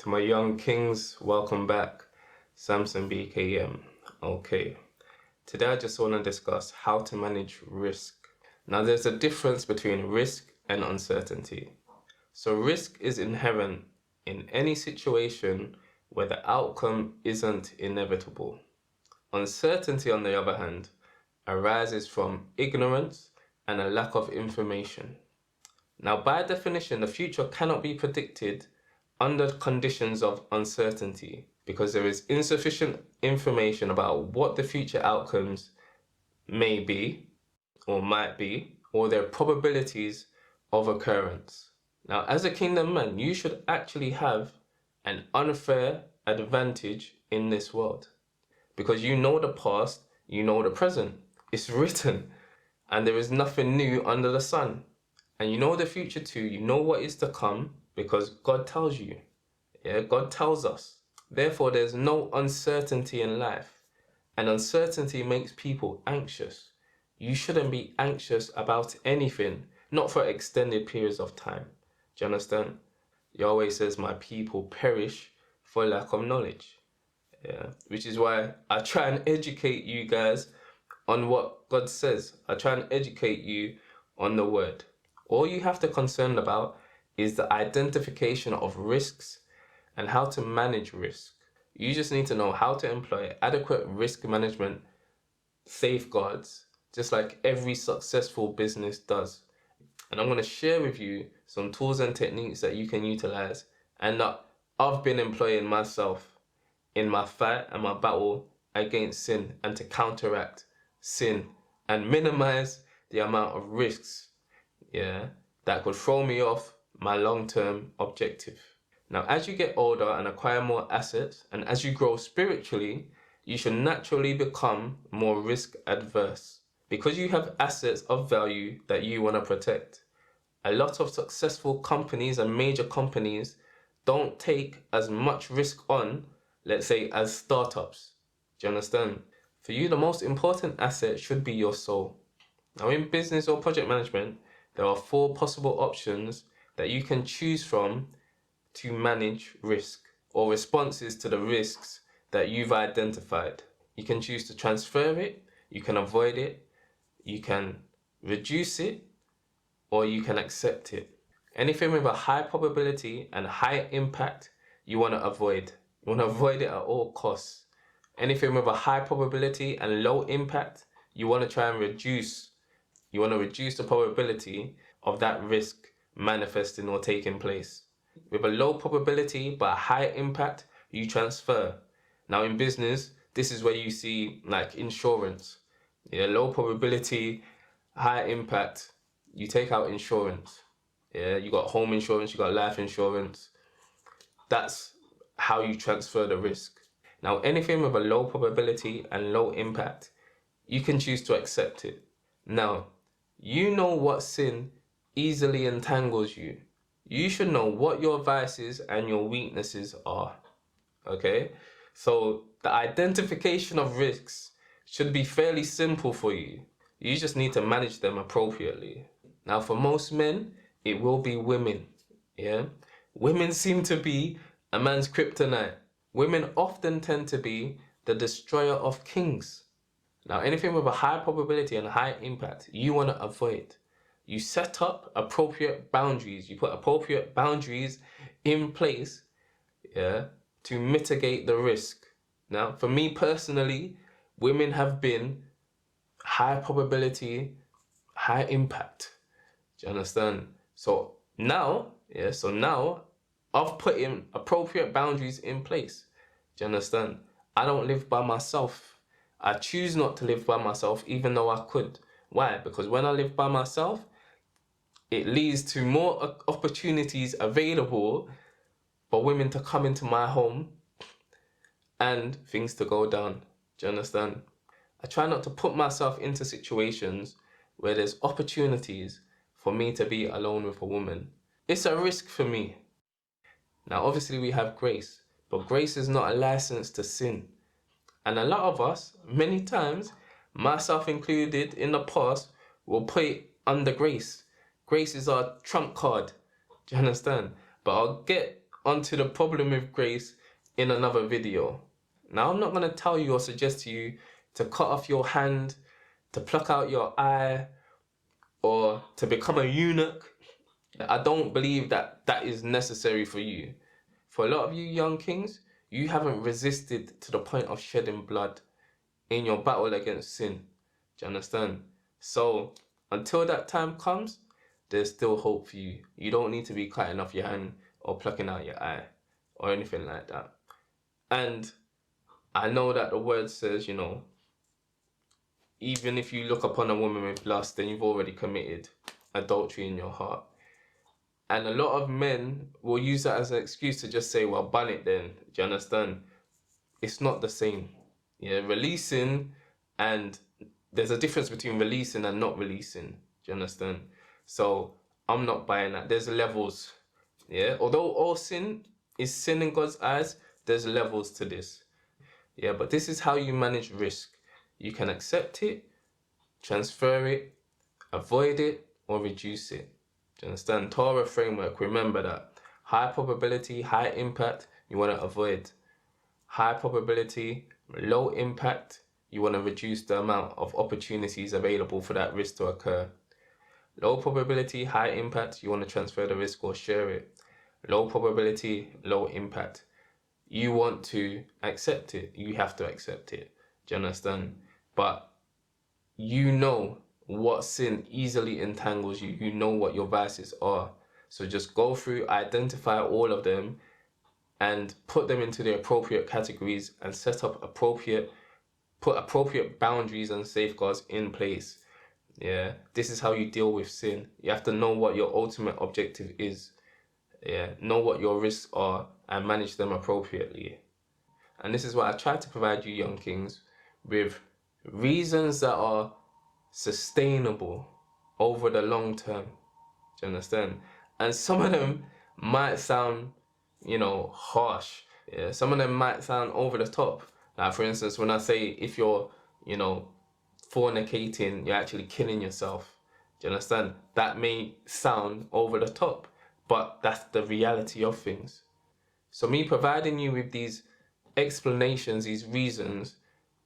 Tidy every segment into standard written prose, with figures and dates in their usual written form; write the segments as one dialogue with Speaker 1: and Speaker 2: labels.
Speaker 1: To my young kings, welcome back. Samson BKM. Okay, today I just want to discuss how to manage risk. Now, there's a difference between risk and uncertainty. So risk is inherent in any situation where the outcome isn't inevitable. Uncertainty, on the other hand, arises from ignorance and a lack of information. Now, by definition, the future cannot be predicted under conditions of uncertainty because there is insufficient information about what the future outcomes may be or might be, or their probabilities of occurrence. Now, as a kingdom man, you should actually have an unfair advantage in this world because you know the past, you know the present. It's written, and there is nothing new under the sun. And you know the future too, you know what is to come because God tells you. Yeah, God tells us. Therefore, there's no uncertainty in life. And uncertainty makes people anxious. You shouldn't be anxious about anything, not for extended periods of time. Do you understand? Yahweh says, my people perish for lack of knowledge. Yeah, which is why I try and educate you guys on what God says. I try and educate you on the word. All you have to concern about is the identification of risks and how to manage risk. You just need to know how to employ adequate risk management safeguards, just like every successful business does. And I'm going to share with you some tools and techniques that you can utilize and that I've been employing myself in my fight and my battle against sin and to counteract sin and minimize the amount of risks, that could throw me off my long-term objective. Now, as you get older and acquire more assets, and as you grow spiritually, you should naturally become more risk adverse because you have assets of value that you want to protect. A lot of successful companies and major companies don't take as much risk on, let's say, as startups. Do you understand? For you, the most important asset should be your soul. Now, in business or project management, there are 4 possible options that you can choose from to manage risk or responses to the risks that you've identified. You can choose to transfer it, you can avoid it, you can reduce it, or you can accept it. Anything with a high probability and high impact, you want to avoid. You want to avoid it at all costs. Anything with a high probability and low impact, you want to try and reduce. You want to reduce the probability of that risk manifesting or taking place. With a low probability but a high impact, you transfer. Now in business, this is where you see like insurance. Low probability, high impact, you take out insurance. You got home insurance, you got life insurance. That's how you transfer the risk. Now anything with a low probability and low impact, you can choose to accept it. Now, you know what sin easily entangles you. You should know what your vices and your weaknesses are. Okay? So the identification of risks should be fairly simple for you. You just need to manage them appropriately. Now, for most men, it will be women. Women seem to be a man's kryptonite. Women often tend to be the destroyer of kings. Now, anything with a high probability and high impact, you want to avoid. You set up appropriate boundaries. You put appropriate boundaries in place, to mitigate the risk. Now, for me personally, women have been high probability, high impact. Do you understand? So now I've put in appropriate boundaries in place. Do you understand? I don't live by myself. I choose not to live by myself even though I could. Why? Because when I live by myself, it leads to more opportunities available for women to come into my home and things to go down. Do you understand? I try not to put myself into situations where there's opportunities for me to be alone with a woman. It's a risk for me. Now, obviously we have grace, but grace is not a license to sin. And a lot of us, many times, myself included in the past, will put it under grace. Grace is our trump card. Do you understand? But I'll get onto the problem with grace in another video. Now, I'm not going to tell you or suggest to you to cut off your hand, to pluck out your eye, or to become a eunuch. I don't believe that that is necessary for you. For a lot of you young kings, you haven't resisted to the point of shedding blood in your battle against sin. Do you understand? So until that time comes, there's still hope for you. You don't need to be cutting off your hand or plucking out your eye or anything like that. And I know that the word says, you know, even if you look upon a woman with lust, then you've already committed adultery in your heart. And a lot of men will use that as an excuse to just say, well, ban it then. Do you understand? It's not the same. Yeah, releasing, and there's a difference between releasing and not releasing. Do you understand? So I'm not buying that. There's levels. Yeah, although all sin is sin in God's eyes, there's levels to this. Yeah, but this is how you manage risk. You can accept it, transfer it, avoid it, or reduce it. Do you understand? Torah framework, remember that. High probability, high impact, you want to avoid. High probability, low impact, you want to reduce the amount of opportunities available for that risk to occur. Low probability, high impact, you want to transfer the risk or share it. Low probability, low impact. You want to accept it, you have to accept it. Do you understand? But you know what sin easily entangles you. You know what your vices are. So just go through, identify all of them, and put them into the appropriate categories and set up put appropriate boundaries and safeguards in place. Yeah, this is how you deal with sin. You have to know what your ultimate objective is. Yeah, know what your risks are and manage them appropriately. And this is what I try to provide you young kings with reasons that are sustainable over the long term. Do you understand? And some of them might sound, you know, harsh. Yeah, some of them might sound over the top. Like for instance, when I say if you're, you know, fornicating, you're actually killing yourself. Do you understand? That may sound over the top, but that's the reality of things. So me providing you with these explanations, these reasons,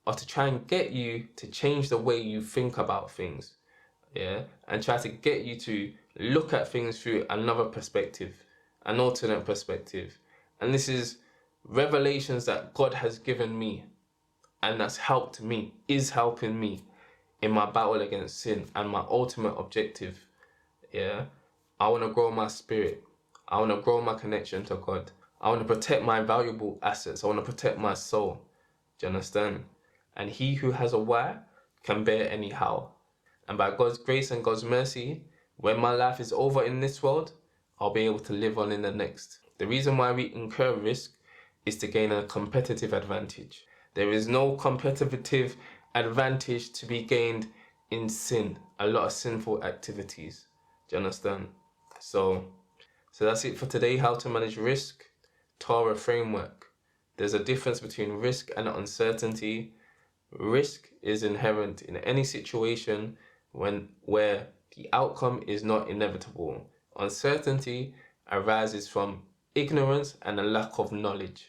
Speaker 1: are to try and get you to change the way you think about things. Yeah, and try to get you to look at things through another perspective, an alternate perspective. And this is revelations that God has given me, and that's helped me, is helping me in my battle against sin and my ultimate objective. Yeah, I want to grow my spirit. I want to grow my connection to God. I want to protect my valuable assets. I want to protect my soul. Do you understand? And he who has a why can bear anyhow. And by God's grace and God's mercy, when my life is over in this world, I'll be able to live on in the next. The reason why we incur risk is to gain a competitive advantage. There is no competitive advantage to be gained in sin, a lot of sinful activities. Do you understand? So that's it for today, how to manage risk, Torah framework. There's a difference between risk and uncertainty. Risk is inherent in any situation where the outcome is not inevitable. Uncertainty arises from ignorance and a lack of knowledge.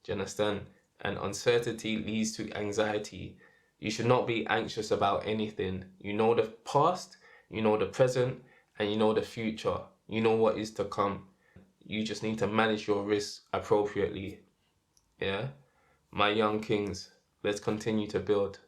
Speaker 1: Do you understand? And uncertainty leads to anxiety. You should not be anxious about anything. You know the past, you know the present, and you know the future. You know what is to come. You just need to manage your risks appropriately. Yeah? My young kings, let's continue to build.